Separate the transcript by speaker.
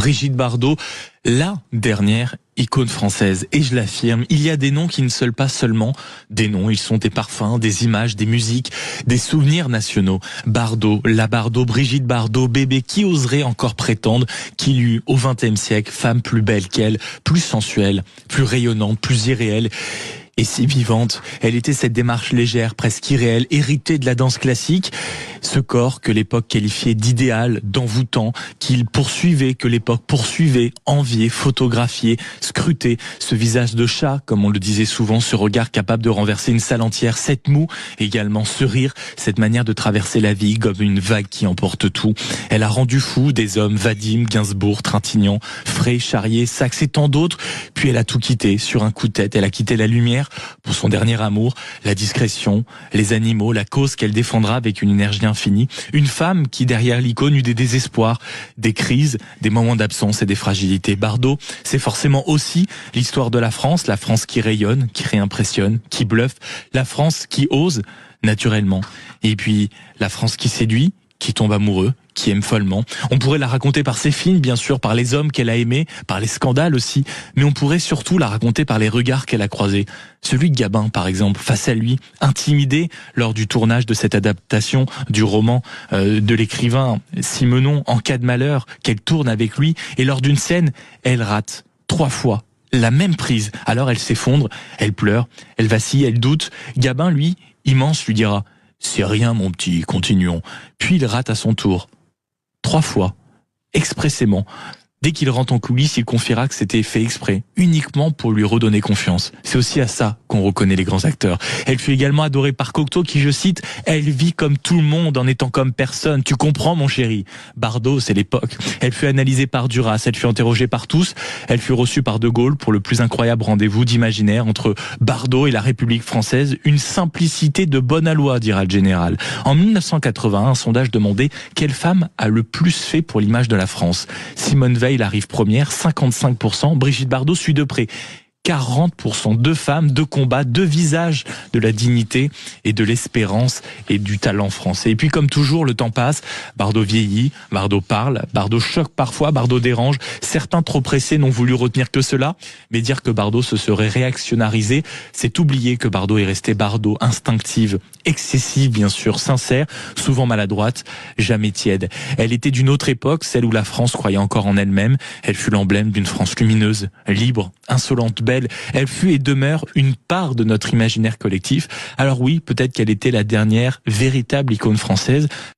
Speaker 1: Brigitte Bardot, la dernière icône française. Et je l'affirme, il y a des noms qui ne sont pas seulement des noms, ils sont des parfums, des images, des musiques, des souvenirs nationaux. Bardot, la Bardot, Brigitte Bardot, bébé, qui oserait encore prétendre qu'il y eut au XXe siècle femme plus belle qu'elle, plus sensuelle, plus rayonnante, plus irréelle et si vivante. Elle était cette démarche légère, presque irréelle, héritée de la danse classique. Ce corps que l'époque qualifiait d'idéal, d'envoûtant, qu'il poursuivait, que l'époque poursuivait, enviait, photographiait, scrutait. Ce visage de chat, comme on le disait souvent, ce regard capable de renverser une salle entière, cette moue, également ce rire, cette manière de traverser la vie comme une vague qui emporte tout. Elle a rendu fou des hommes, Vadim, Gainsbourg, Trintignant, Frey, Charrier, Sax et tant d'autres. Puis elle a tout quitté sur un coup de tête. Elle a quitté la lumière pour son dernier amour, la discrétion, les animaux, la cause qu'elle défendra avec une énergie infinie. Une femme qui, derrière l'icône, eut des désespoirs, des crises, des moments d'absence et des fragilités. Bardot, c'est forcément aussi l'histoire de la France qui rayonne, qui réimpressionne, qui bluffe, la France qui ose, naturellement. Et puis, la France qui séduit, qui tombe amoureux, qui aime follement. On pourrait la raconter par ses films, bien sûr, par les hommes qu'elle a aimés, par les scandales aussi, mais on pourrait surtout la raconter par les regards qu'elle a croisés. Celui de Gabin, par exemple, face à lui, intimidé lors du tournage de cette adaptation du roman de l'écrivain Simenon, En cas de malheur, qu'elle tourne avec lui, et lors d'une scène, elle rate 3 fois la même prise. Alors elle s'effondre, elle pleure, elle vacille, elle doute. Gabin, lui, immense, lui dira « C'est rien, mon petit, continuons ». Puis il rate à son tour. 3 fois, expressément. Dès qu'il rentre en coulisses, il confiera que c'était fait exprès, uniquement pour lui redonner confiance. C'est aussi à ça qu'on reconnaît les grands acteurs. Elle fut également adorée par Cocteau qui, je cite, « Elle vit comme tout le monde en étant comme personne. Tu comprends, mon chéri ?» Bardot, c'est l'époque. Elle fut analysée par Duras, elle fut interrogée par tous. Elle fut reçue par De Gaulle pour le plus incroyable rendez-vous d'imaginaire entre Bardot et la République française. Une simplicité de bonne aloi, dira le général. En 1981, un sondage demandait « Quelle femme a le plus fait pour l'image de la France ?» Simone Veil arrive première, 55%. Brigitte Bardot suit de près. 40%, 2 femmes, 2 combats, 2 visages de la dignité et de l'espérance et du talent français. Et puis comme toujours, le temps passe, Bardot vieillit, Bardot parle, Bardot choque parfois, Bardot dérange. Certains trop pressés n'ont voulu retenir que cela, mais dire que Bardot se serait réactionnarisé, c'est oublier que Bardot est resté Bardot, instinctive, excessive bien sûr, sincère, souvent maladroite, jamais tiède. Elle était d'une autre époque, celle où la France croyait encore en elle-même. Elle fut l'emblème d'une France lumineuse, libre, insolente, belle. Elle fut et demeure une part de notre imaginaire collectif. Alors oui, peut-être qu'elle était la dernière véritable icône française,